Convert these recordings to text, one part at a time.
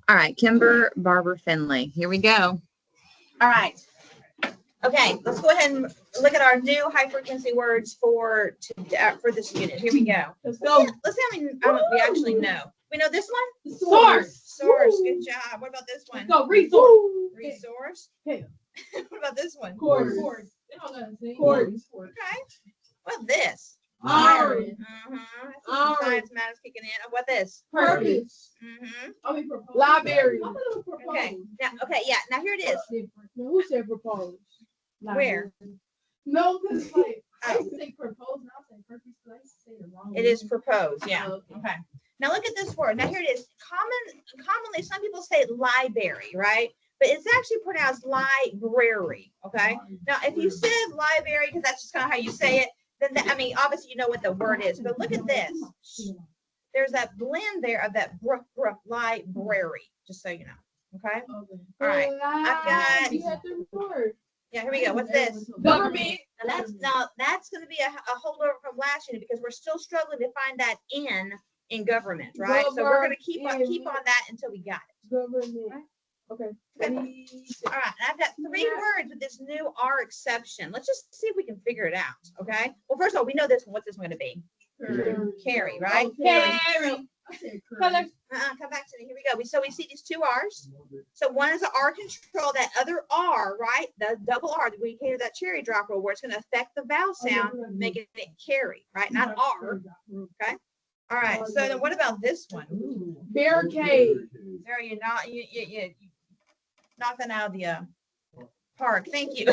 All right, Kimber Barber Finley. Here we go. All right. Okay, let's go ahead and look at our new high frequency words for this unit. Here we go. Let's go. Let's see how many we actually know. We know this one? Source. Source. Good job. What about this one? Let's go. Resource. Resource. Yeah. What about this one? Course. Okay. What about this? Iron. Science matters kicking in. What about this? Purpose. Library. Okay. Now, yeah. Now here it is. Who said propose? Where? No, because like I used to say propose, and I was saying purpose. I used to say the wrong. It is propose. Yeah. Oh, Okay. Now look at this word. Now here it is. Commonly, some people say library, right? But it's actually pronounced library. Okay. Now, if you said library, because that's just kind of how you say it, then I mean, obviously you know what the word is. But look at this. There's that blend there of that library. Just so you know. Okay. All right. I've got. Yeah, here we go. What's this? Government. Now that's going to be a holdover from last unit because we're still struggling to find that in government, right? So we're going to keep on that until we got it. Government. Right? Okay. All right. I've got 3 words with this new R exception. Let's just see if we can figure it out. Okay. Well, first of all, we know this one. What's this one going to be? Carry, right? Carry. Color. Come back to me. Here we go. So we see these 2 R's. So one is the R control. That other R, right? The double R. We hear that cherry drop roll where it's going to affect the vowel sound, making it carry, right? Not R. Okay. All right. So then what about this one? Barricade. There you knock that out of the park. Thank you.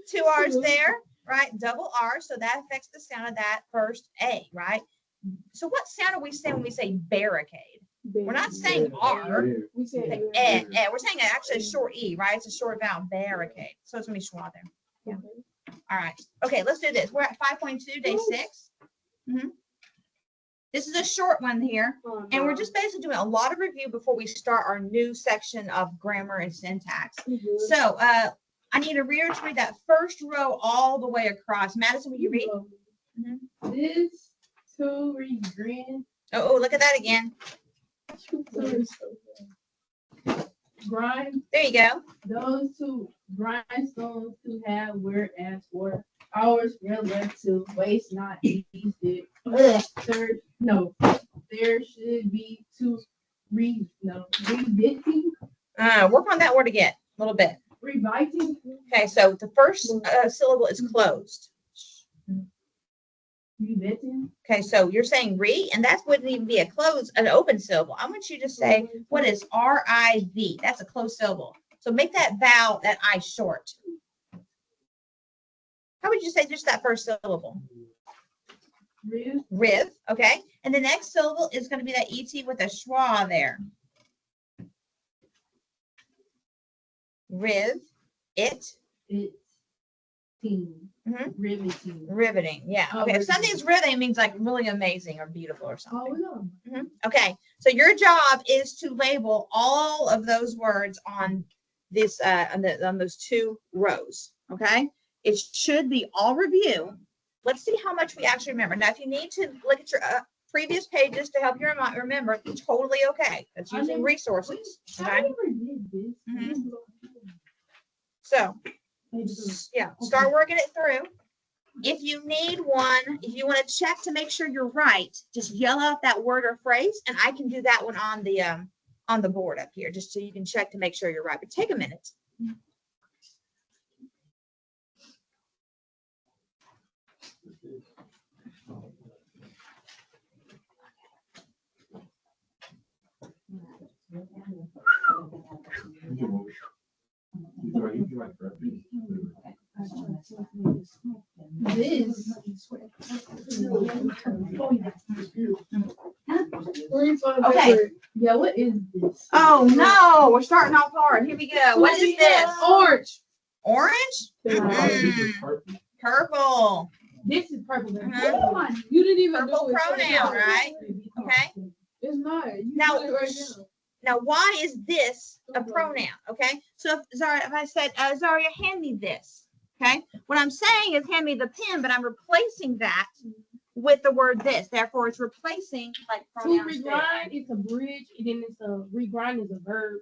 2 R's there, right? Double R. So that affects the sound of that first A, right? So what sound are we saying when we say barricade? We're not saying R. We say We're saying actually a short E, right? It's a short vowel, barricade. So it's going to be schwa there. Yeah. All right. Okay, let's do this. We're at 5.2, day 6. This is a short one here. And we're just basically doing a lot of review before we start our new section of grammar and syntax. So I need a reader to read that first row all the way across. Madison, will you read? This to read green. Oh, look at that again. Grind. There you go. Those 2 grindstones to have whereas for ours relevant to waste not easy. Third, no, there should be 2 revisiting. Work on that word again a little bit. Reviting. Okay, so the first syllable is closed. Revisiting. Okay, so you're saying re, and that wouldn't even be an open syllable. I want you to say, what is R-I-V? That's a closed syllable. So make that vowel, that I short. How would you say just that first syllable? Riv, okay. And the next syllable is going to be that ET with a schwa there. Riv, it. Riveting, yeah. Okay, if something's riveting, it means like really amazing or beautiful or something. Okay, so your job is to label all of those words on this on those 2 rows. Okay, it should be all review. Let's see how much we actually remember. Now, if you need to look at your previous pages to help you remember, totally okay. That's using resources. Okay. So, yeah, start working it through. If you need one, if you want to check to make sure you're right, just yell out that word or phrase, and I can do that one on the board up here, just so you can check to make sure you're right. But take a minute. Okay. Yeah, what is this? Oh no, we're starting off hard. Here we go. What is this? Orange. Orange? Purple. This is purple. You didn't even Purple do it. pronoun, right? Okay. It's not. Now, why is this a pronoun? Okay. So if I said, Zaria, hand me this. Okay. What I'm saying is hand me the pen, but I'm replacing that with the word this. Therefore, it's replacing like To pronouns. did. regrind, it's a bridge, and then it's a regrind is a verb.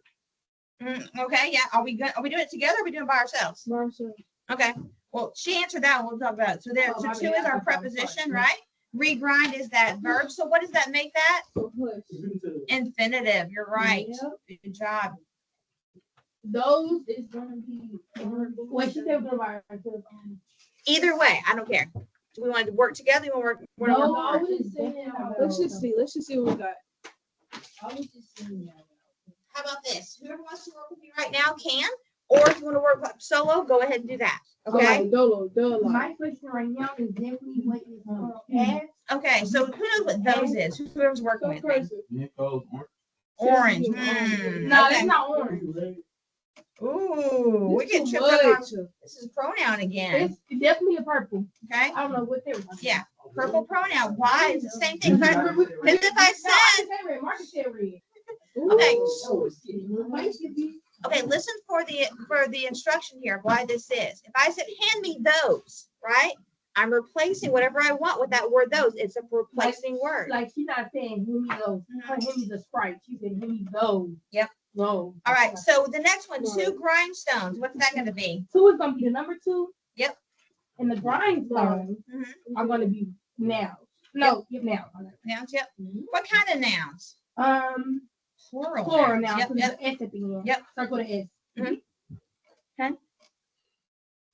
Okay, yeah. Are we good? Are we doing it together? Or are we doing it by ourselves? Marshall. Okay. Well, she answered that one. We'll talk about it. So there, Oh, so my two bad. is our I'm sorry. preposition, right? Regrind is that verb. So what does that make that? Infinitive. You're right. Yep. Good job. Those is gonna be. Wait, she said by ourselves. Either way, I don't care. Do we want to work together? You want to work? No, Work I was just saying. Let's just see. Let's just see what we got. I was just saying that. How about this? Whoever wants to work with me right now can. Or if you want to work solo, go ahead and do that. Okay. Dolo. My question right now is definitely what is ass. Okay. So who knows what those is? Whoever's working with me. Orange. No, Okay. it's not orange. Ooh, we get Too tripped up on. much. This is pronoun again. It's definitely a purple. Okay. I don't know what they were. Yeah. Purple pronoun. Why? It's the same thing. But if I said, Marcus said red. okay. Okay. Okay, listen for the instruction here of why this is. If I said, hand me those, right? I'm replacing whatever I want with that word those. It's a replacing word. Like she's not saying hand me those. Hand me the Sprite. She said hand me those. Yep. Those. All right, so the next one, two grindstones. What's that going to be? 2 is gonna be the number 2. Yep. And the grindstones are gonna be nouns. No, nouns. Nouns, yep. What kind of nouns? Plural. Plural nouns. nouns. Yep, So yep. there's an S at the end. Yep. Start with an S. Mhm. Okay.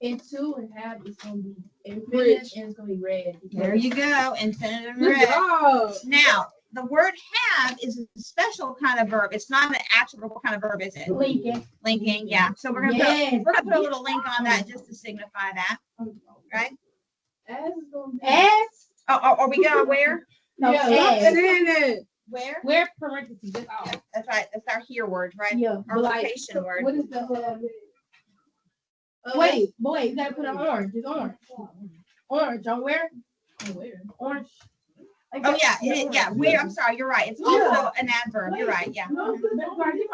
And 2 and half is gonna be infinitive Bridge. and it's gonna be red. There you go. Infinitive and Good red. job. Now, the word have is a special kind of verb. It's not an actual kind of verb, is it? Lincoln. Linking, yeah. So we're gonna Yes. put a little link on that just to signify that, right? S is gonna be S. Oh, are we going where? No, Yeah, stop S. saying it. Where? Where parentheses? That's all. That's right. That's our here word, right? Yeah. Our but like, location word. what is the wait, boy, you gotta put an orange. It's orange. Orange on where? Orange. Oh yeah, yeah. Where? I'm sorry. You're right. It's also an adverb. You're right. Yeah. No, that's why you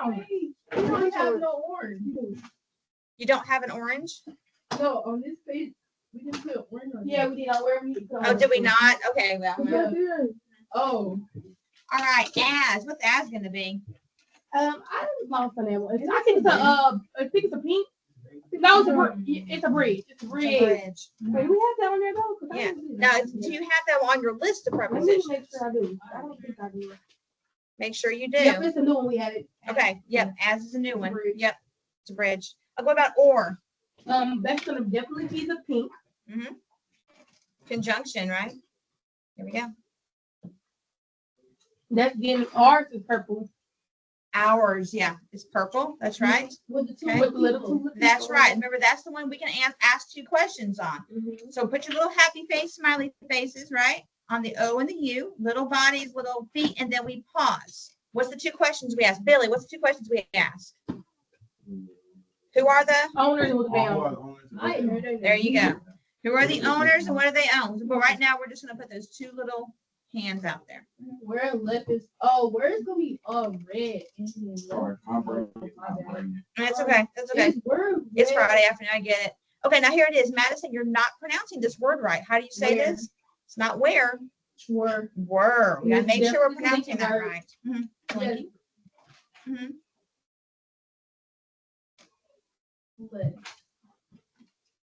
don't have no orange. You don't have an orange? No, on this page we didn't put orange on. Yeah, we did on where we. Oh, did we not? Okay. Well. Yeah. Oh. All right. As. What's as gonna be? I just lost on that one. I think it's a pink. No, it's a bridge. It's a bridge. Bridge. Wait, we have that on there though. 'Cause I Yeah. don't see Now, that. do you have that on your list of Let me make prepositions? sure I do. I don't think I do. Make sure you Yep, do. it's a new one. We had it. Okay. Yep. As is a new one. Bridge. Yep. It's a bridge. What about or? That's gonna definitely be the pink. Conjunction, right? Here we go. That's getting ours is purple. Ours, yeah, it's purple. That's right. With the two, Okay. with the little two. That's right. Remember, that's the one we can ask 2 questions on. So put your little happy face, smiley faces, right? On the O and the U, little bodies, little feet, and then we pause. What's the 2 questions we ask? Billy, what's the 2 questions we ask? Who are the? Owners with the bell. There you go. Who are the owners and what do they own? But right now, we're just going to put those 2 little hands out there. Where left is where is gonna be red? Sorry, I'm breaking. That's okay. That's okay. It's Friday afternoon. I get it. Okay, now here it is. Madison, you're not pronouncing this word right. How do you say Where. this? It's not where. Were. Were. We gotta It's make sure we're definitely pronouncing that word. right. Blinky.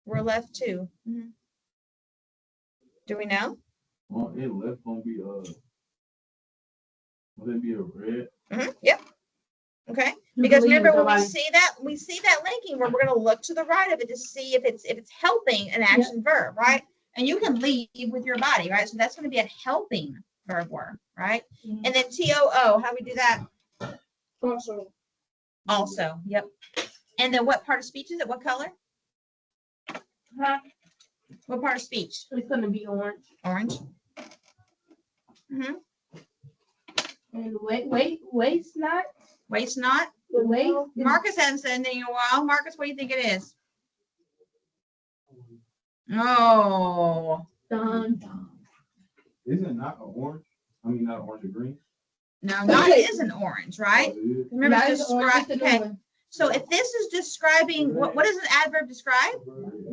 We're left 2. Do we know? Well, it left gonna be will it be a red? Yep. Okay. Because remember when we see that linking word, we're going to look to the right of it to see if it's helping an action verb, right? And you can leave with your body, right? So that's going to be a helping verb word, right? And then TOO, how do we do that? Also, yep. And then what part of speech is it? What color? Huh? What part of speech? It's gonna be orange. Orange. And waste not. Waste not. The waste. Marcus hasn't said anything in a while. Marcus, what do you think it is? Oh. Done. Isn't it not an orange? I mean, not orange or green. No, not it is an orange, right? Oh, it is? Remember, That it's is orange. It's a new okay. one. So if this is describing, what does an adverb describe?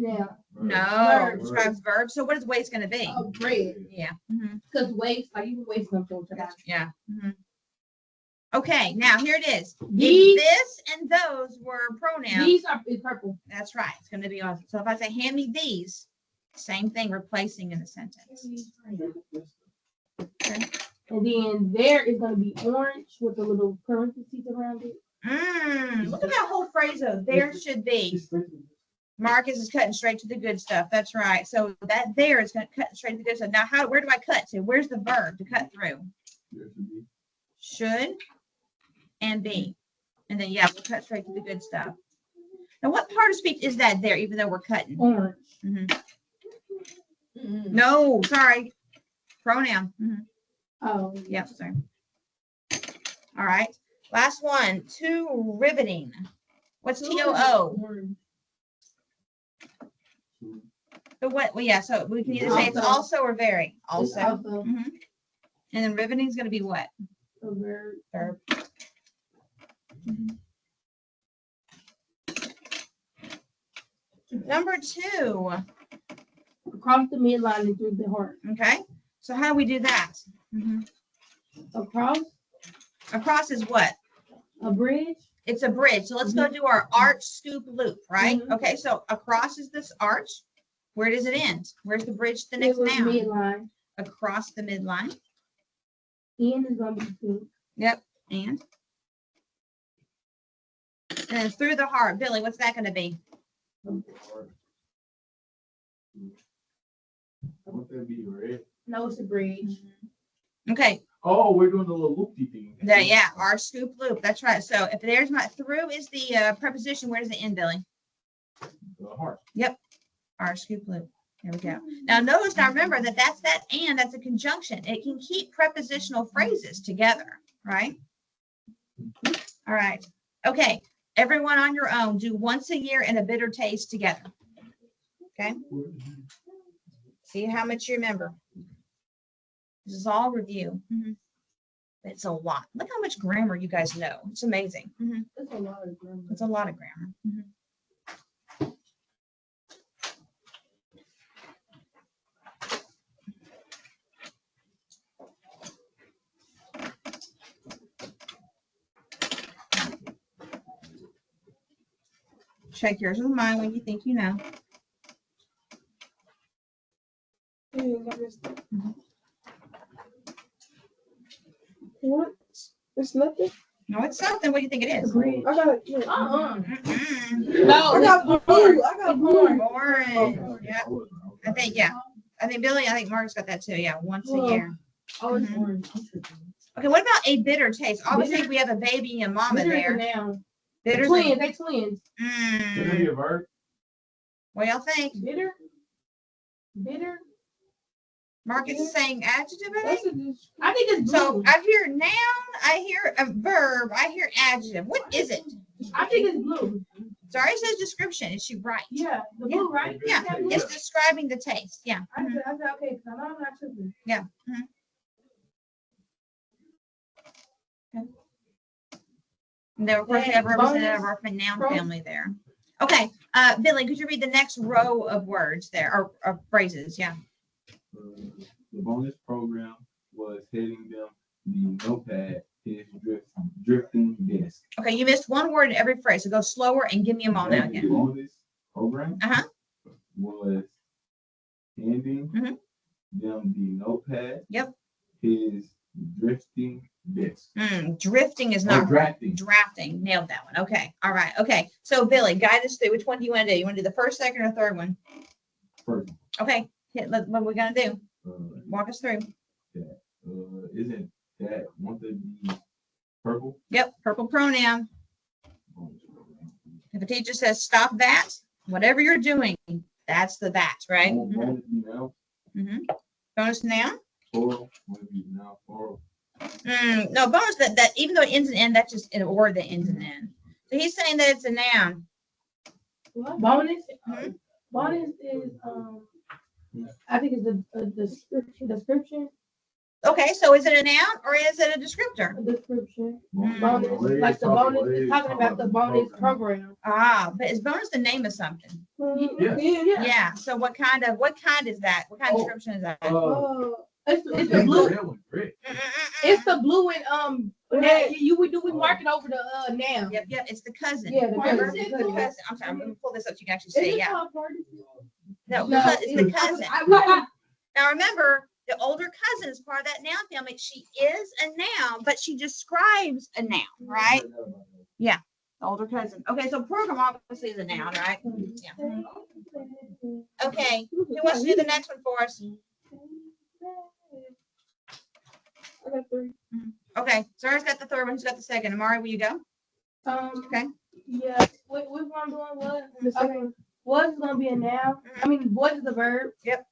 Now, No, Verb. describes verb. So what is waste going to be? bread. Yeah. Because waste, like you can waste something to that. Yeah. Okay, now here it is. These- If this and those were pronouns, These are is purple. that's right. It's going to be awesome. So if I say, hand me these, same thing, replacing in the sentence. And then there is going to be orange with the little parentheses around it. Look at that whole phrase of there should be. Marcus is cutting straight to the good stuff. That's right. So that there is going to cut straight to the good stuff. Now, where do I cut to? Where's the verb to cut through? Should and be. And then, yeah, we'll cut straight to the good stuff. Now, what part of speech is that there, even though we're cutting? Orange. No, sorry. Pronoun. Oh, Yep, sorry. All right. Last one. To riveting. What's TOO? Orange. So what? Well, yeah. So we can either say it's also or very. It's Also. also And then riveting is going to be what? a verb. Verb. Number 2. Across the midline and through the heart. Okay. So how do we do that? Across Across is what? a bridge. It's a bridge. So let's go do our arch, scoop, loop, right? Mhm. Okay. So across is this arch. Where does it end? Where's the bridge? The It next was noun. midline. Across the midline. N is going to be pink. Yep. And then through the heart. Billy, what's that going to be? Won't that be red? No, it's a bridge. Okay. Oh, we're doing the little loopy thing. Yeah. Arch, scoop, loop. That's right. So if there's not through is the preposition, where does it end, Billy? The heart. Arch, scoop, loop. There we go. Now notice, now remember that's a conjunction. It can keep prepositional phrases together, right? All right. Okay. Everyone on your own, do once a year and a bitter taste together. Okay. See how much you remember. This is all review. It's a lot. Look how much grammar you guys know. It's amazing. That's a lot of grammar. It's a lot of grammar. Check yours with mine when you think you know. What? It's nothing. No, it's something. What do you think it is? Bridge. I got it. Mm-mm. No, I got blue. I got blue. Orange. Yeah. I think, yeah. I think Billy, I think Mark's got that too. Yeah. Once a year. Oh, it's Mhm. orange. Okay. What about a bitter taste? I always think we have a baby and mama Bitter is a there. noun. Bitter's Twins. They twins. Can it be a verb? What y'all think? Bitter. Bitter. Marcus is saying adjective, I That's think. a dis- I think it's So blue. I hear noun, I hear a verb, I hear adjective. What is it? I think it's blue. Sorry, it says description. Is she right? Yeah, the Yeah. blue, right? Yeah, That blue? it's describing the taste. Yeah. I said, okay, because I'm not tripping. And then of course we have a representative of our noun family there. Okay, Billy, could you read the next row of words there or phrases? Yeah. The bonus program was heading them the notepad, his drifting desk. Okay, you missed one word in every phrase, so go slower and give me them all now The again. bonus program Uh-huh. was handing Mhm. them the notepad. Yep. His drifting desk. Drifting is Or not drafting. drafting. Nailed that one. Okay. All right. Okay. So Billy, guide us through. Which one do you want to do? You want to do the first, second, or third one? First, Okay. What are we gonna do? uh, Walk us through. isn't that want to be purple? Yep. Purple pronoun. Bonus program. If a teacher says stop that, whatever you're doing, that's the that, right? Bonus be now Bonus noun. plural. Bonus be now plural. No, bonus that even though it ends in N, that's just an or that ends in N. So he's saying that it's a noun. Bonus. Mhm. Bonus is I think it's a description. Okay, so is it a noun or is it a descriptor? A description. Mm. Bonus, like the bonus, it's talking about the bonus program. Ah, but is bonus the name of something? Yeah. Yeah. So what kind is that? What kind of description is that? It's the That blue. was great. It's the blue and we mark it over the now. Yep, it's the cousin. Yeah, the Remember? cousin. The cousin. I'm sorry, I'm gonna pull this up so you can actually see. Is it Yeah. called participle? No, No, it's the cousin. Now remember, the older cousin is part of that noun family. She is a noun, but she describes a noun, right? Yeah, the older cousin. Okay, so program obviously is a noun, right? Yeah. Okay, who wants to do the next one for us? I got 3. Okay, Zara's got the third one. Who's got the second? Amari, will you go? Okay. Yeah. Which one I'm doing? What? The second. What's gonna be a noun? I mean, what is the verb? Yep.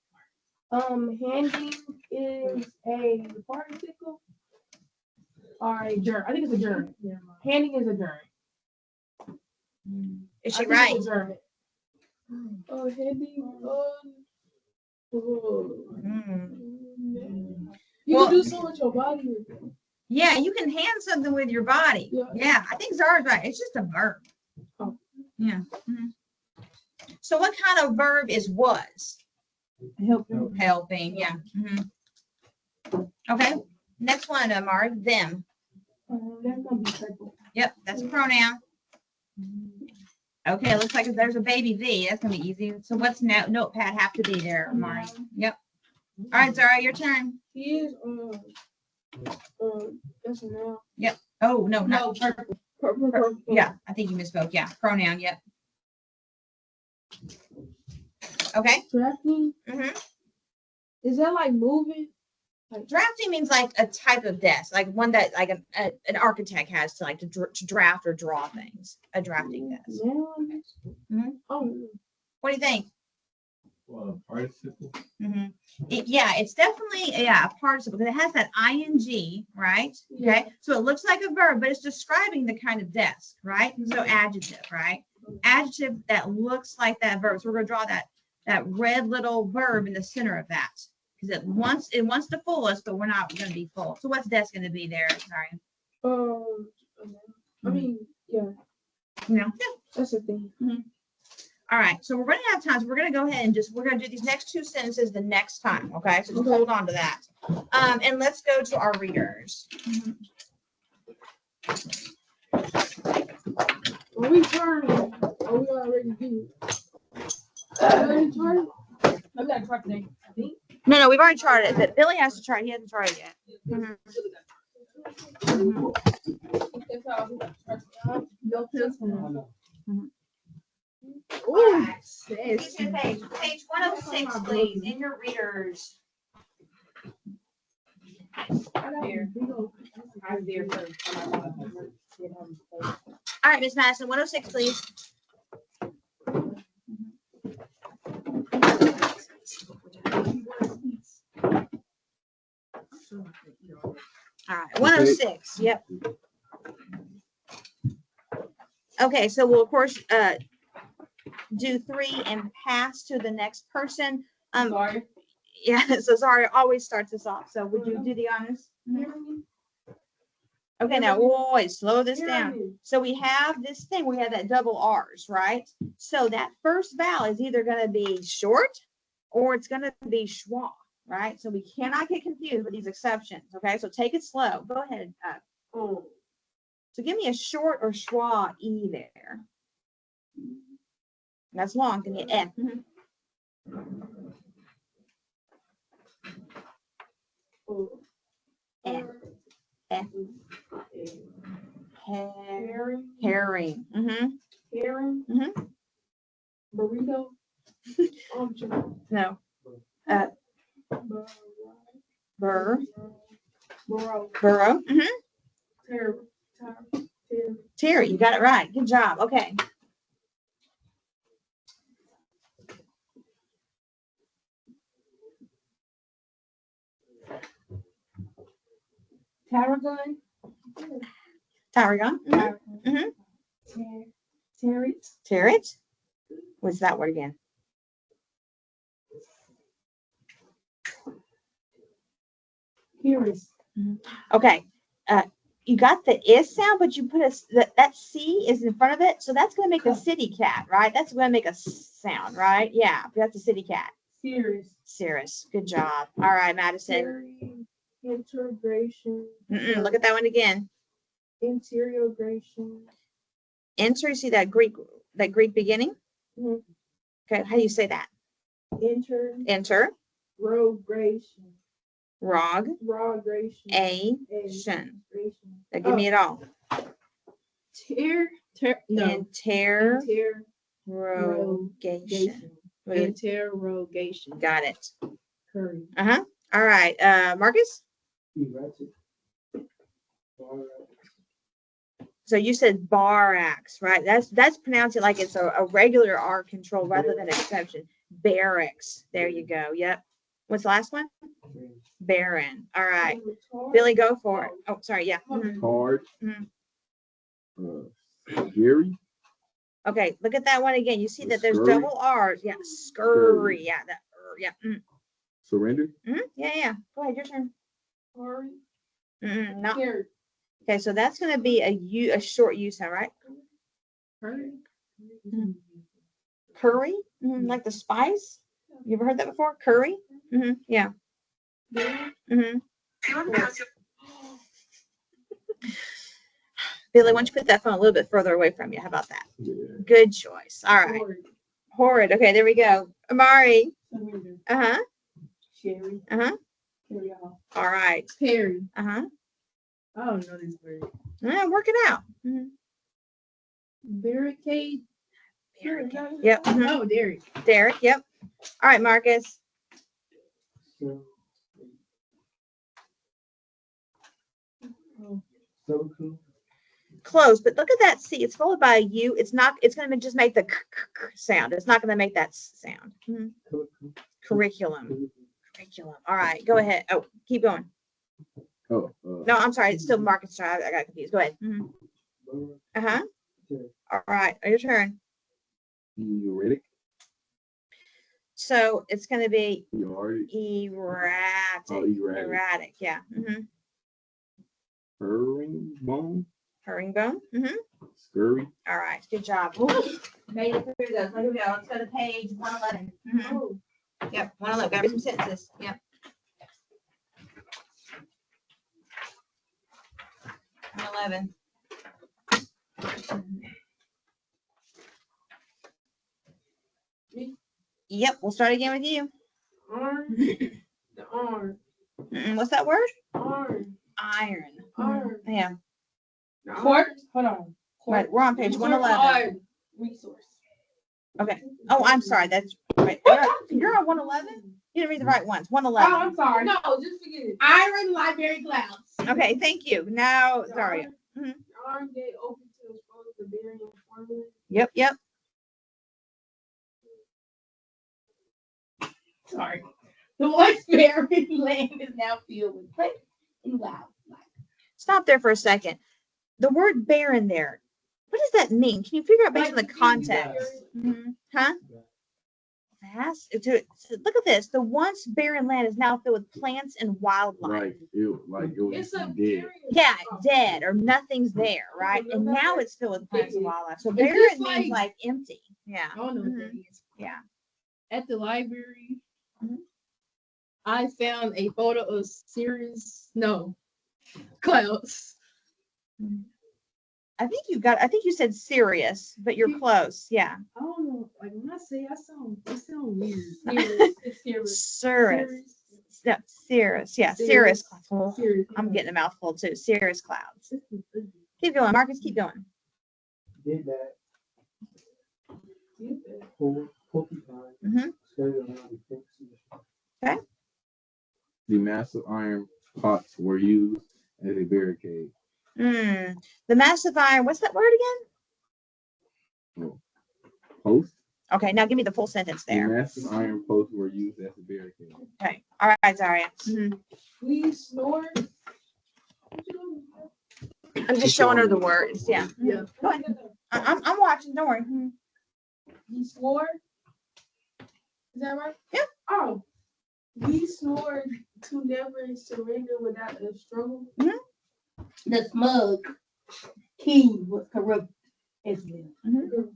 Handing is a participle or a germ. I think it's a germ. Yeah. Handing is a germ. Is she right? Oh, heavy. You Well- can do so with your body. With it. Yeah, you can hand something with your body. Yeah. Yeah, I think Zara's right. It's just a verb. Oh. Yeah. Mhm. So what kind of verb is was? Helping. Helping, yeah. Okay, next one, Amari, them. That's gonna be purple. Yep, that's a pronoun. Okay, looks like there's a baby V. That's gonna be easy. So what's notepad have to be there, Amari? Yep. All right, Zara, your turn. He is that's a noun. Oh, no, not purple. Purple. yeah. I think you misspoke. Yeah, pronoun. Yep. Okay. Drafting. Is that like moving? Drafting means like a type of desk, like one that like an architect has to like to draft or draw things. A drafting desk. Yeah. Oh. What do you think? Participle. Yeah, it's definitely a participle because it has that ing, right? Okay, so it looks like a verb, but it's describing the kind of desk, right? So adjective, right? Adjective that looks like that verb. So we're gonna draw that red little verb in the center of that because it wants to fool us, but we're not gonna be full. So what's desk gonna be there? Sorry. I mean, yeah, Yeah. that's the thing. All right, so we're running out of time, so we're gonna go ahead and we're gonna do these next two sentences the next time, okay? So just hold on to that. And let's go to our readers. Are we turning? Are we already did? Already turning? I'm not trying today. I think. No, we've already charted it, but Billy has to chart. He hasn't charted yet. That's all. No pills. Oh, Page 106, please, in your readers. All right, Miss Madison, 106, please. All right, 106. Yep. Okay, so we'll of course do 3 and pass to the next person. Sorry. Yeah, so Zara always starts us off. So would you do the honors? Okay, now wait, slow this down. So we have this thing, we have that double R's, right? So that first vowel is either going to be short or it's going to be schwa, right? So we cannot get confused with these exceptions, okay? So take it slow. Go ahead. So give me a short or schwa E there. That's long. Give me an F. F. F. Herring. Herring. burrito. No. Burrow. Terry, you got it right. Good job. Okay. Tarragon. Tarragon. Territ. What's that word again? Curious. Okay. You got the is sound, but you put that C is in front of it. So that's going to make a city cat, right? That's going to make a sound, right? Yeah. That's a city cat. Serious. Cirrus. Good job. All right, Madison. Integration. Look at that one again. Integration. Enter. You see that Greek beginning? Mhm. Okay. How do you say that? Enter. Rogration. Rog. Rogration. Ation. Now give me it all. Interrogation. Interrogation. Got it. Curry. All right. Marcus? So you said barracks, right? That's pronouncing like it's a regular R control rather than exception. Barracks. There you go. Yep. What's the last one? Baron. All right. Billy, go for it. Oh, sorry. Yeah. Hard. Mhm. Scary. Okay. Look at that one again. You see that there's Scurry? double R's. Yeah. Scurry. Yeah. That. Yeah. Surrender. Yeah. Yeah. Go ahead. Your turn. Curry. No. Scared. Okay. So that's going to be a short U sound, right? Curry. Curry. Like the spice. You ever heard that before? Curry. Yeah. Billy, why don't you put that phone a little bit further away from you? How about that? Yeah. Good choice. All right. Horrid. Okay, there we go. Amari. Surrender. Sherry. Carry All right. Perry. Uh-huh. I don't know this word. Yeah, work it out. Barricade. Yep. Oh, Derek. Derek. Yep. All right, Marcus. Close, but look at that C. It's followed by a U. It's not. It's going to just make the sound. It's not going to make that sound. Curriculum. All right, go ahead. Oh, keep going. Oh. No, I'm sorry. It's still Marcus. Sorry, I got confused. Go ahead. All right, your turn. Erratic. So it's going to be Erratic. Erratic. Yeah. Herringbone. Herringbone. Scurry. All right. Good job. Made it through those. Here we go. Let's go to page 111. Yep. 111. Got some sentences. Yep. 111. Yep. We'll start again with you. Arm. The arm. What's that word? Arm. Iron. Arm. Yeah. Court. Hold on. Right. We're on page 111. Resource. Okay. Oh, I'm sorry. That's right. You're on 111? You didn't read the right ones. Oh, 111. I'm sorry. No, just forget it. Iron library clouds. Okay. Thank you. Now, sorry. Arm gate open to expose the barium formula. Yep. Sorry. The Whiteberry land is now filled with clay and wildlife. Stop there for a second. The word barren there. What does that mean? Can you figure out based on the context? Huh? Vast. Look at this. The once barren land is now filled with plants and wildlife. It was dead. Yeah, dead or nothing's there, right? And now it's filled with plants and wildlife. So barren means like empty. Yeah. I don't know what that is. Yeah. At the library, I found a photo of clouds. I think you said serious, but you're close. Yeah. I don't know. Like when I say it sound weird. Cirrus. No, cirrus. Yeah, cirrus clouds. I'm getting a mouthful too. Cirrus clouds. Keep going, Marcus. Keep going. Did that. Okay. The massive iron pots were used as a barricade. The massive iron. What's that word again? Post. Okay, now give me the full sentence there. The massive iron posts were used as a barricade. Okay. All right, Zaria. We snored. I'm just showing her the words. Yeah. Yeah. Go ahead. I'm watching. Don't worry. We swore. Is that right? Yeah. Oh. We snored To never surrender without a struggle. The smug king was corrupt as well.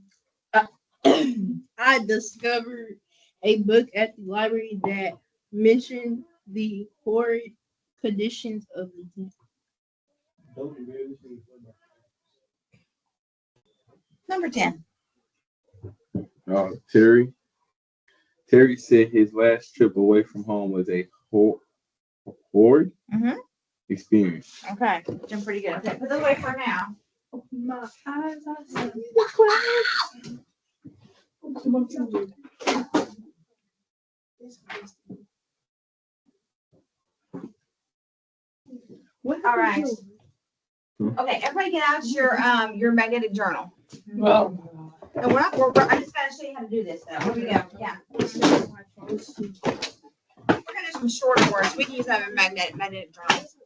I discovered a book at the library that mentioned the horrid conditions of the tent. Number 10. Terry. Terry said his last trip away from home was a horrid Mm-hmm. experience. Okay, doing pretty good. Okay, put those away for now. Open my eyes, I see the clouds. All right. Okay, everybody get out your magnetic journal. Well, No, we're not. I just gotta show you how to do this though. Here we go. Yeah. We're gonna do some shorter words. We can use that in magnetic journals.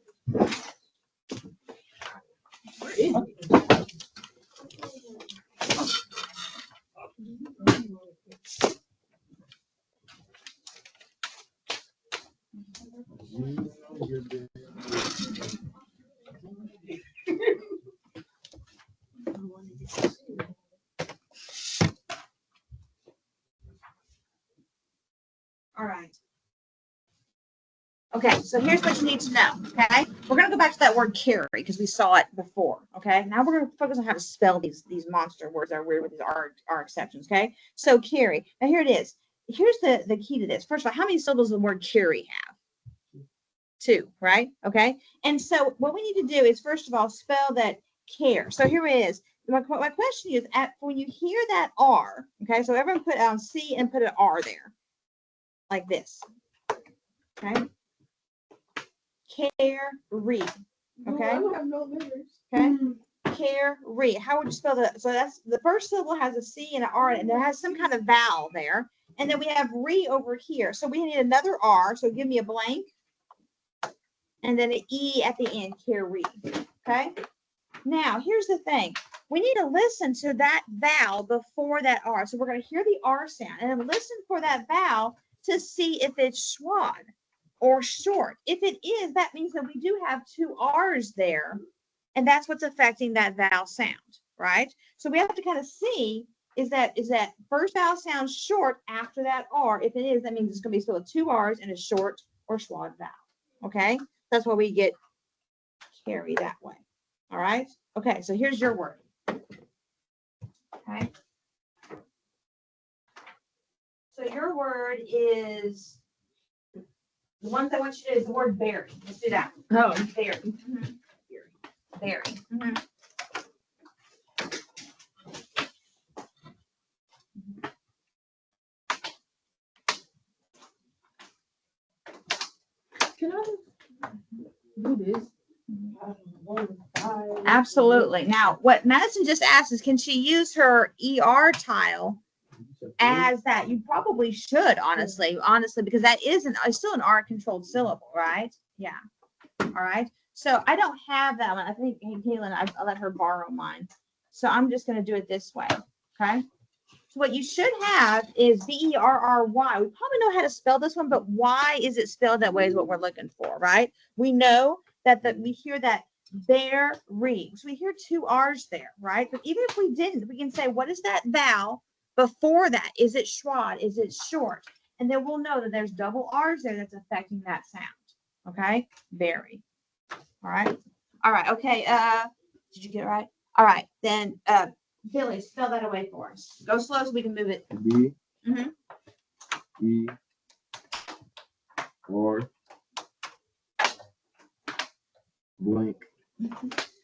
where is it? All right. Okay, so here's what you need to know. Okay, we're gonna go back to that word carry because we saw it before. Okay, now we're gonna focus on how to spell these monster words that are weird with these are exceptions. Okay, so carry. Now here it is. Here's the key to this. First of all, how many syllables does the word carry have? 2, right? Okay, and so what we need to do is first of all spell that care. So here it is. My question is, when you hear that R, okay, so everyone put on C and put an R there, like this. Okay. Carry. Okay. I don't have no letters. Okay. Carry. How would you spell that? So that's the first syllable has a C and an R and it has some kind of vowel there. And then we have re over here. So we need another R. So give me a blank. And then an E at the end. Carry. Okay. Now here's the thing. We need to listen to that vowel before that R. So we're going to hear the R sound and then listen for that vowel to see if it's schwad or short. If it is, that means that we do have 2 R's there, and that's what's affecting that vowel sound, right? So we have to kind of see, is that first vowel sound short after that R? If it is, that means it's going to be still 2 R's and a short or schwad vowel, okay? That's why we get carry that way, all right? Okay, so here's your word, okay? So your word is, the ones I want you to do is the word berry. Let's do that. Oh, Berry. Mm-hmm. Berry. Mm-hmm. can I do this? Absolutely. Now, what Madison just asked is, can she use her ER tile as that? You probably should, honestly, because that is still an R controlled syllable, right? Yeah. All right. So I don't have that one. I think, hey, Kaylin, I'll let her borrow mine. So I'm just going to do it this way. Okay. So what you should have is B-E-R-R-Y. We probably know how to spell this one, but why is it spelled that way is what we're looking for, right? We know that we hear that berry. So we hear 2 R's there, right? But even if we didn't, we can say, what is that vowel before that? Is it schwad? Is it short? And then we'll know that there's double R's there that's affecting that sound. Okay, berry. All right. All right. Okay. Did you get it right? All right. Then Billy, spell that away for us. Go slow so we can move it. B Mhm. E R blank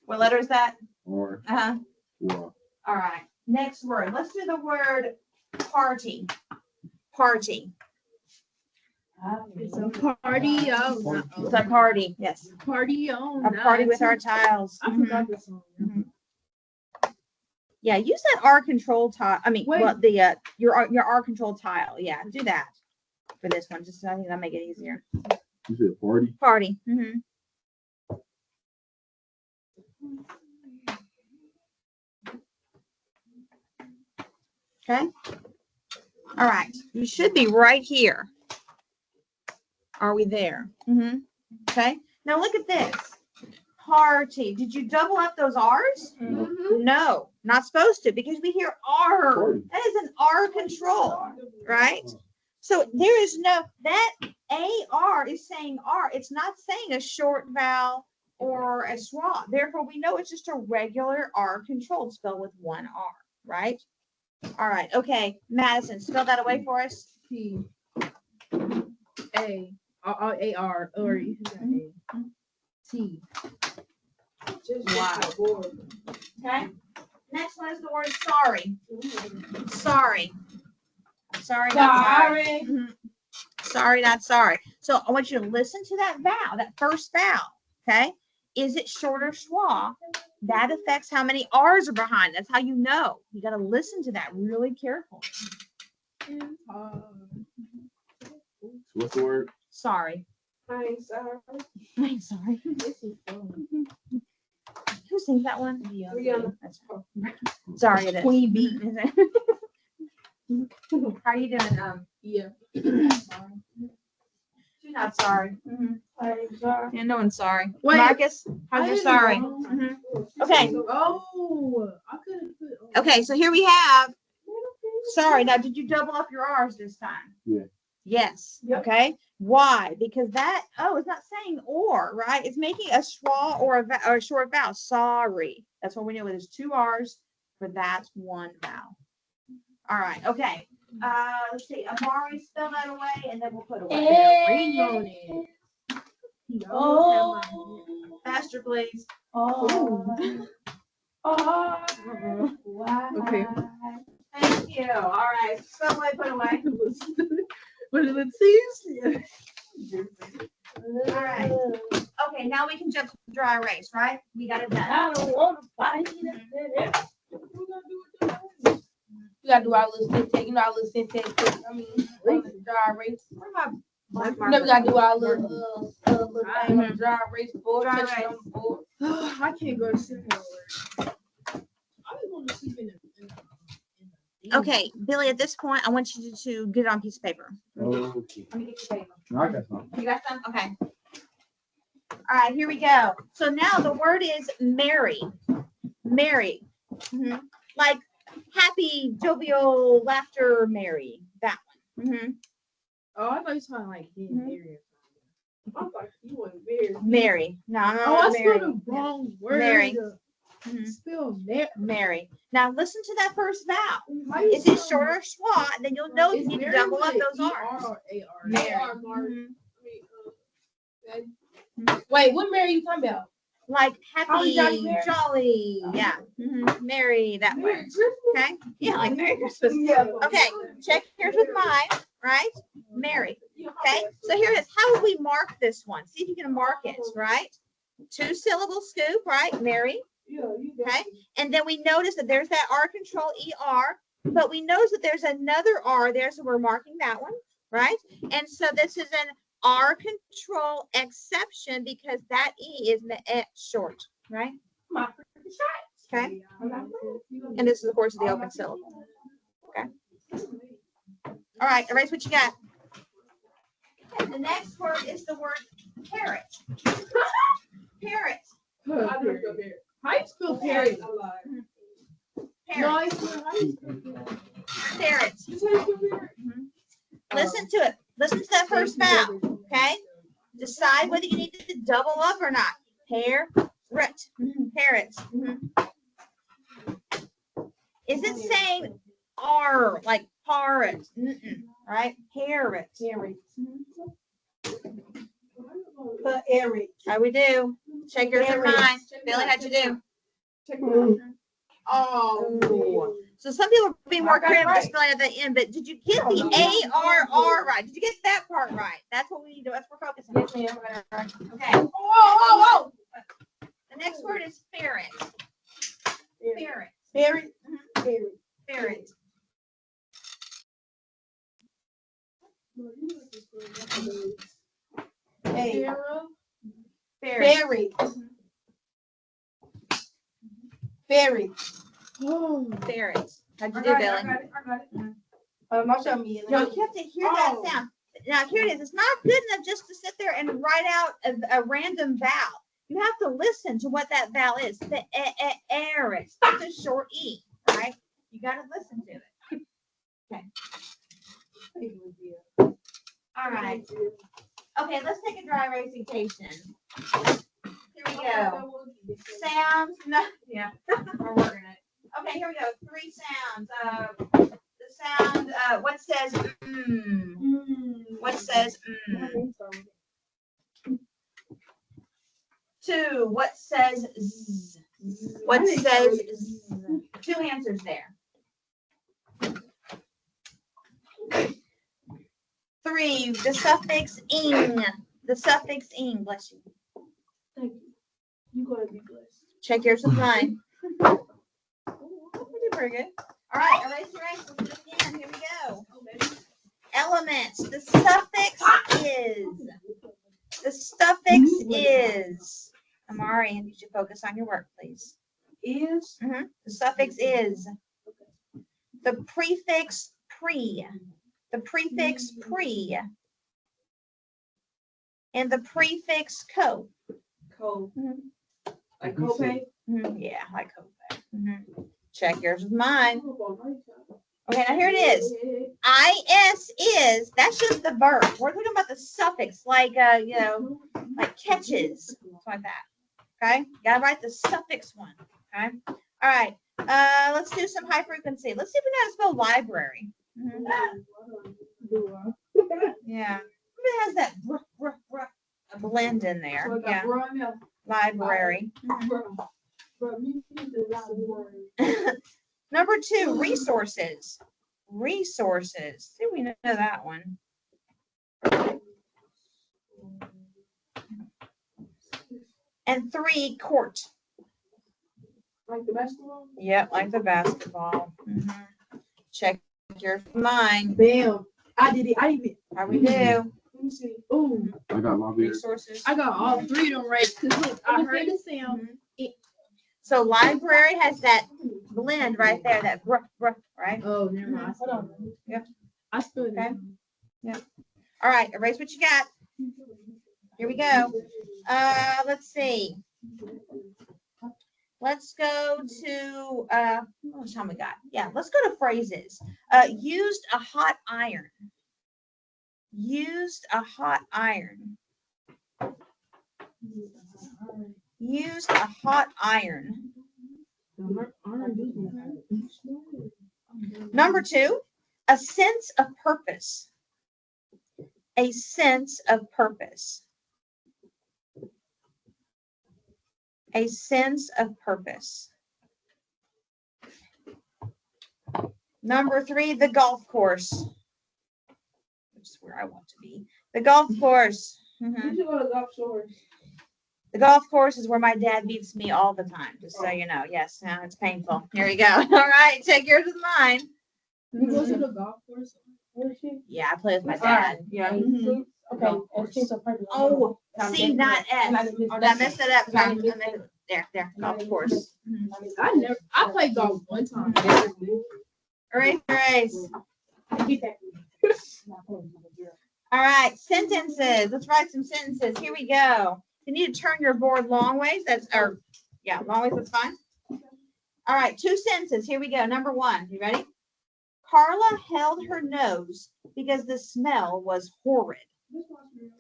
What letter is that? R Uh-huh. Y. All right. Next word. Let's do the word party. Party. It's a party on. It's a party. Yes. Party on. A party with our tiles. I forgot this song. Mhm. Yeah, use that R control tile. I mean, Wait. well, the your R control tile. Yeah, do that for this one. Just I think that'll make it easier. You said party? Party. Mm-hmm. Okay. All right. You should be right here. Are we there? Mm-hmm. Okay. Now look at this. Party. Did you double up those R's? No, not supposed to, because we hear R. Party. That is an R control, right? So there is no, that AR is saying R. It's not saying a short vowel or a schwa. Therefore, we know it's just a regular R control spelled with one R, right? All right. Okay. Madison, spell that away for us. P A R or you can say T. Wow. Okay. Next one is the word sorry. Sorry. Sorry, not sorry. Mhm. Sorry, not sorry. So I want you to listen to that vowel, that first vowel. Okay. Is it short or schwa? That affects how many R's are behind. That's how you know. You got to listen to that really carefully. What's the word? Sorry. I ain't sorry. I'm sorry. This is fun. Who sings that one? Rihanna. That's right. Sorry, it is. Queen Bee. How are you doing? Yeah. She's not sorry. I ain't sorry. Yeah, no one's sorry. Wait. Marcus, how's I your didn't sorry? know. Okay. Oh, I could have put. Okay, so here we have sorry. Now, did you double up your R's this time? Yeah. Yes. Yep. Okay. Why? Because that, it's not saying or, right? It's making a schwa or a short vowel. Sorry. That's what we know. There's two R's for that one vowel. All right. Okay. Let's see. Amari, spell that away, and then we'll put away. Ring on it. Oh. Faster, please. Oh. Oh. Why? Okay. Thank you. All right. Spell away, put away. But let's see. All right. Okay, now we can jump to dry erase, right? We got it done. I don't want to fight it. We gotta do our little syntax, our little syntax. Dry erase. What about black You know, we gotta do our little little thing on Mhm. dry erase board. Dry touch it erase. on the board. I can't go to sleep nowhere. I just want to sleep in the. Okay, Billy, at this point, I want you to get it on a piece of paper. Okay. Let me get your paper. No, I got some. You got some? Okay. All right, here we go. So now the word is merry. Merry. Mhm. Like happy, jovial, laughter, merry. That one. Oh, I thought you were talking like being Mhm. married. I thought you were very. Merry. No, I'm Oh, I not spelled merry. the wrong word. Mary. Mhm. Spell Mary. Merry. Now listen to that first vowel. How you Is it spell short or schwa? Then you'll know It's you need to Mary double with up an those ER R's. or AR? Mary. Wait, what Mary you talking about? Like Holly happy, Jolly Mary? jolly. Yeah. Merry that way. Okay. Yeah, like Merry Christmas. Yeah. Okay. Check yours with mine, right? Mary. Okay. So here it is. How would we mark this one? See if you can mark it, right? 2 syllable scoop, right? Mary. Okay. And then we notice that there's that R control ER, but we notice that there's another R there, so we're marking that one, right? And so this is an R control exception because that E is short, right? Okay. And this is, of course, the open syllable. Okay. All right, erase what you got. Okay, the next word is the word parrot. Parrot. How you spell Perry? No, Parrot. I spell how you spell Parrot. You say you spell Perry? Listen to it. Listen to that first vowel. Okay. Decide whether you need to double up or not. Parrot. Parrot. Is it saying R like parrot? Right? Parrot. But Eric. How we do? Check yours and mine. Billy, how'd you do? Oh. So some people are being more creative with spelling at the end, but did you get the ARR right? Did you get that part right? That's what we need to, that's what we're focusing on. Yes, ma'am. Okay. Whoa. The next word is ferret. Ferret. Eric. Ferret. Hey. Ferret. Ferry. Ferry. Ferret. How'd you do, Billy? Not show me. No, you have to hear that sound. Now here it is. It's not good enough just to sit there and write out a random vowel. You have to listen to what that vowel is. The eris. It's a short e, right? You got to listen to it. Okay. All right. Okay, let's take a dry recitation. Here we go. Sounds. No. Yeah. We're working it. Okay, here we go. 3 sounds. The sound. What says What says 2. What says z? What says z? 2 answers there. 3. The suffix ing. The suffix ing. Bless you. Thank you. You're going to be blessed. Check yours with mine. We did very good. All right, erase. Let's do it again. Here we go. Elements. The suffix is. The suffix is. Amari, and you should focus on your work, please. Is. The suffix is. The prefix pre. The prefix pre. And the prefix co. Co. Like copay? Yeah, like copay. Check yours with mine. Okay, now here it is. Is is, that's just the verb. We're talking about the suffix, like like catches, something like that. Okay, you gotta write the suffix one. Okay, all right. Let's do some high frequency. Let's see if we know how to spell library. Yeah, it has that a blend in there. Yeah, library. Number 2, resources. Resources. See, we know that one. And 3, court. Like the basketball? Yep, like the basketball. Check your mind. Bam. I did it. I even. How we do? Let me see. Ooh. I got library. Resources. I got all 3 of them right. Because look, I heard the sound. So library has that blend right there, that right? Oh, never mind. Hold on. Yep. I spilled it. Okay. Yep. All right, erase what you got. Here we go. Let's see. Let's go to how much time we got? Yeah, let's go to phrases. Used a hot iron. Used a hot iron. Used a hot iron. Number 2, a sense of purpose. A sense of purpose. A sense of purpose. Number 3, the golf course. Which is where I want to be. The golf course. You should go to golf course. The golf course is where my dad beats me all the time, just so you know. Yes, now it's painful. Here we go. All right, check yours with mine. You go to the golf course? Yeah, I play with my dad. Yeah. Okay. Oh, see, not S. I messed it up. There, golf course. I played golf one time. Erase. All right, sentences. Let's write some sentences. Here we go. You need to turn your board long ways. Long ways, that's fine. All right, 2 sentences. Here we go. Number 1. You ready? Carla held her nose because the smell was horrid.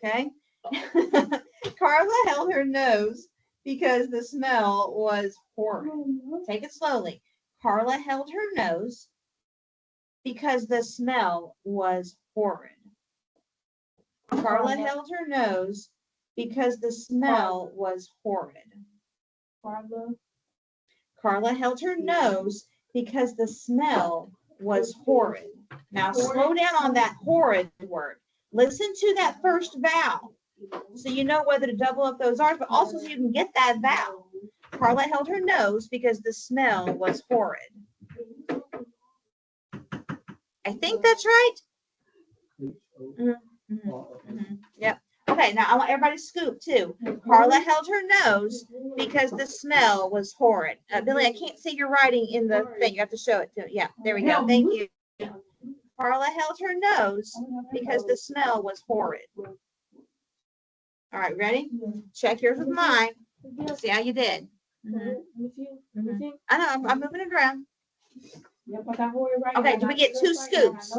Okay? Carla held her nose because the smell was horrid. Take it slowly. Carla held her nose because the smell was horrid. Carla held her nose because the smell was horrid. Carla held her nose because the smell was horrid. Now slow down on that horrid word. Listen to that first vowel so you know whether to double up those R's, but also so you can get that vowel. Carla held her nose because the smell was horrid. I think that's right. Yep. Okay, now I want everybody to scoop too. Carla held her nose because the smell was horrid. Billy, I can't see your writing in the thing. You have to show it to me. Yeah, there we go. Thank you. Carla held her nose because the smell was horrid. All right, ready? Check yours with mine. See how you did. I know, I'm moving it around. Okay, do we get 2 scoops?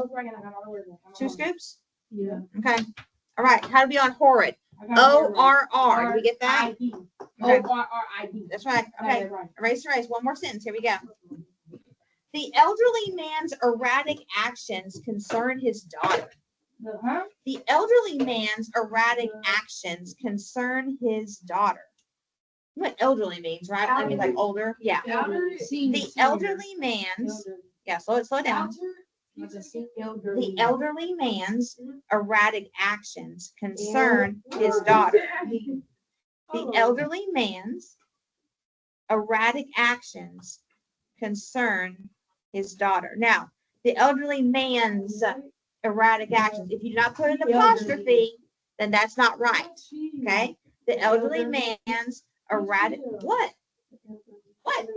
2 scoops? Yeah. Okay. All right, how to be on horrid? O-R-R. Do we get that? Okay. O-R-R-I-D. That's right. Okay. Right. Erase. One more sentence. Here we go. The elderly man's erratic actions concern his daughter. Huh? The elderly man's erratic actions concern his daughter. You know what elderly means, right? I mean, like older. Yeah. The elderly man's, yeah, slow it down. The elderly man's erratic actions concern his daughter. The elderly man's erratic actions concern his daughter. Now, the elderly man's erratic actions, if you do not put an apostrophe, then that's not right. Okay? The elderly man's erratic, what? What?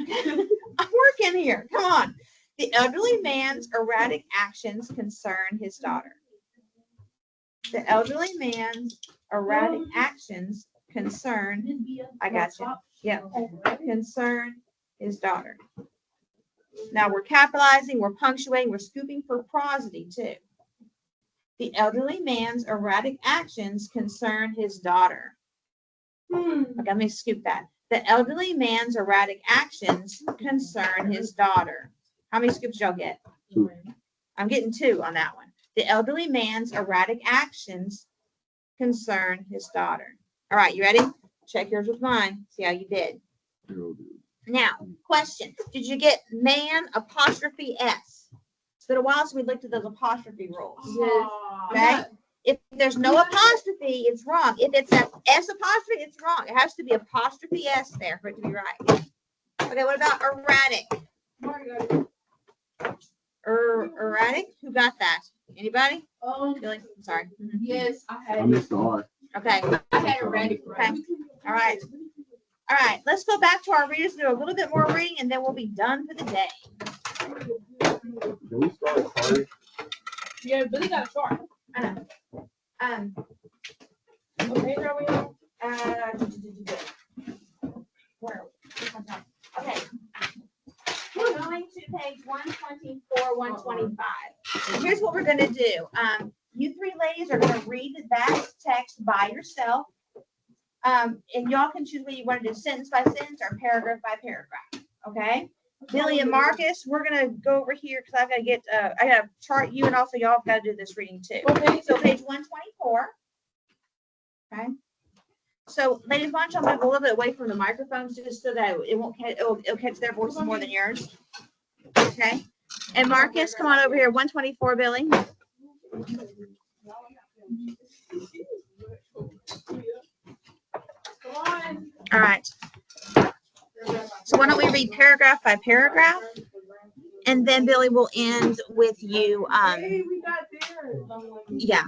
I'm working here. Come on. The elderly man's erratic actions concern his daughter. The elderly man's erratic actions concern, I got you. Yeah. Concern his daughter. Now we're capitalizing, we're punctuating, we're scooping for prosody too. The elderly man's erratic actions concern his daughter. Okay, let me scoop that. The elderly man's erratic actions concern his daughter. How many scoops y'all get? 2. I'm getting 2 on that one. The elderly man's erratic actions concern his daughter. All right, you ready? Check yours with mine. See how you did. Now, question. Did you get man apostrophe S? It's been a while since we looked at those apostrophe rules. Okay? If there's no apostrophe, it's wrong. If it's an S apostrophe, it's wrong. It has to be apostrophe S there for it to be right. Okay, what about erratic? Erratic? Who got that? Anybody? Billy? Sorry. Yes, I I had. missed the R. Okay. I had it ready. Okay. All right. All right. Let's go back to our readers and do a little bit more reading, and then we'll be done for the day. Can we start party? Yeah, Billy got a short. I know. What page are we on? Where are we? Okay. We're going to page 124, 125. Here's what we're going to do. You 3 ladies are going to read that text by yourself. And y'all can choose whether you want to do sentence by sentence or paragraph by paragraph. Okay? Billy and Marcus, we're going to go over here because I've got to get, I got to chart you, and also y'all have got to do this reading too. Okay. So page 124. Okay. So ladies, why don't y'all move a little bit away from the microphones just so that it won't catch, it'll catch their voices more than yours. Okay. And Marcus, come on over here. 124, Billy. All right. So why don't we read paragraph by paragraph, and then Billy will end with you. Yeah.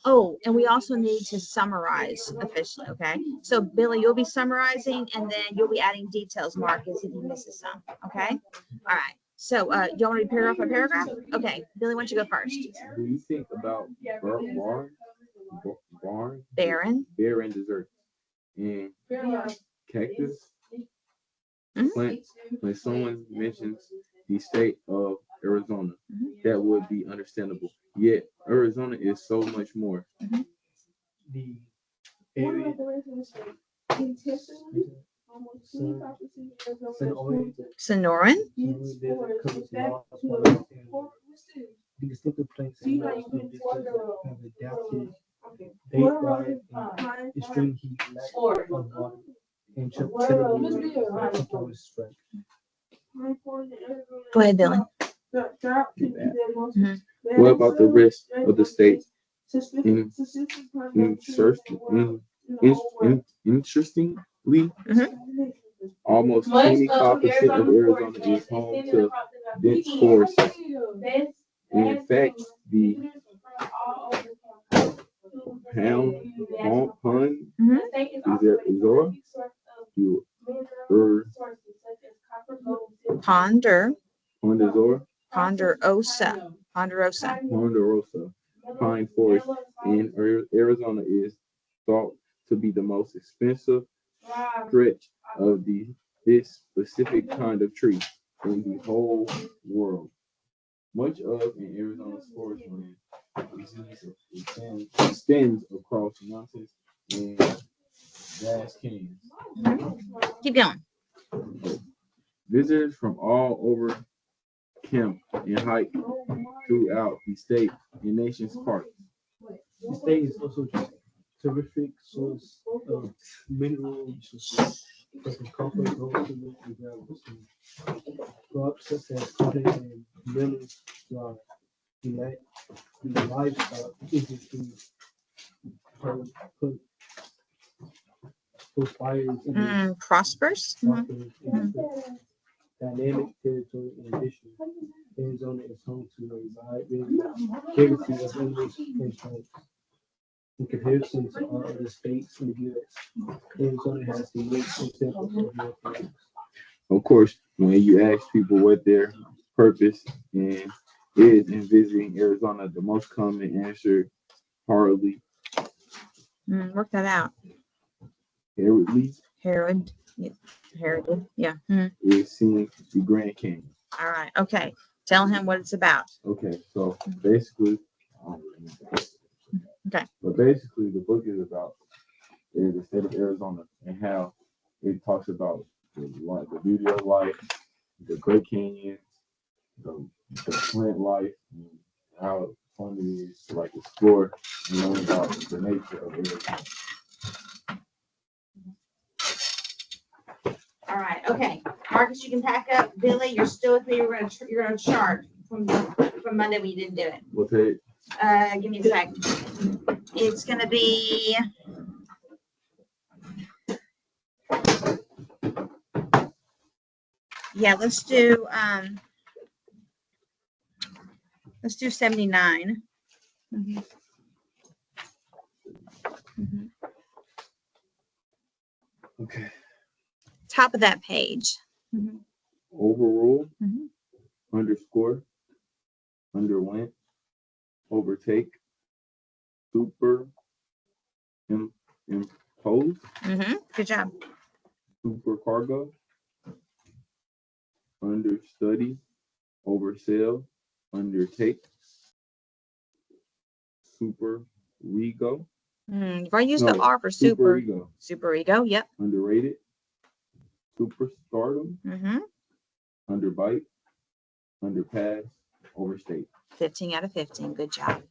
Oh, and we also need to summarize officially. Okay. So Billy, you'll be summarizing, and then you'll be adding details, Marcus, if he misses some. Okay. All right. So you want to read paragraph by paragraph? Okay. Billy, why don't you go first? Do you think about Barren. barren desert and cactus plants when someone mentions the state of Arizona? That would be understandable. Yet Arizona is so much more. The area. Sonoran. The distinctive places and districts have adapted date diet and extreme heat, lack of water, and typical strike. Go ahead, Billy. What about the rest of the state? Interestingly, almost 25% of Arizona is home to dense forests. In fact, the Ponder. Pondazora Ponderosa. Ponderosa. Ponderosa pine forest in Arizona is thought to be the most expensive stretch of this specific kind of tree in the whole world. Much of an Arizona's forest land extends across mountains and vast canyons. Keep going. Visitors from all over camp and hike throughout the state and nation's parks. The state is also a terrific source of mineral resources such as copper, gold, silver, and gravel. Crops such as cotton and melon thrive. The livestock industry prospers in the Prospers. dynamic territory. In addition, Arizona is home to a wide variety of animals and plants. In comparison to all other states in the U.S., Arizona has the most examples of North America. Of course, when you ask people what their purpose is in visiting Arizona, the most common answer hardly Work that out. heraldly Herod. Yeah. Herod. Yeah. is seeing the Grand Canyon. All right. Okay. Tell him what it's about. Okay, so basically, Okay. but basically the book is about the state of Arizona and how it talks about the beauty of life, the Great Canyons, the plant life, and how fun it is to like explore and learn about the nature of Arizona. All right. Okay. Marcus, you can pack up. Billy, you're still with me. You're gonna chart from Monday when you didn't do it. What page? Give me a sec. It's gonna be. Yeah, let's do 79. Mhm. Mhm. Okay. Top of that page. Mhm. Overrule, Mhm. underscore, underwent, overtake, super, impose, Good job. supercargo, understudy, oversell, undertake, super rego. You've already used the R for super. Ego, Super ego. Yep. underrated, superstardom, underbite, underpass, overstate. 15 out of 15. Good job.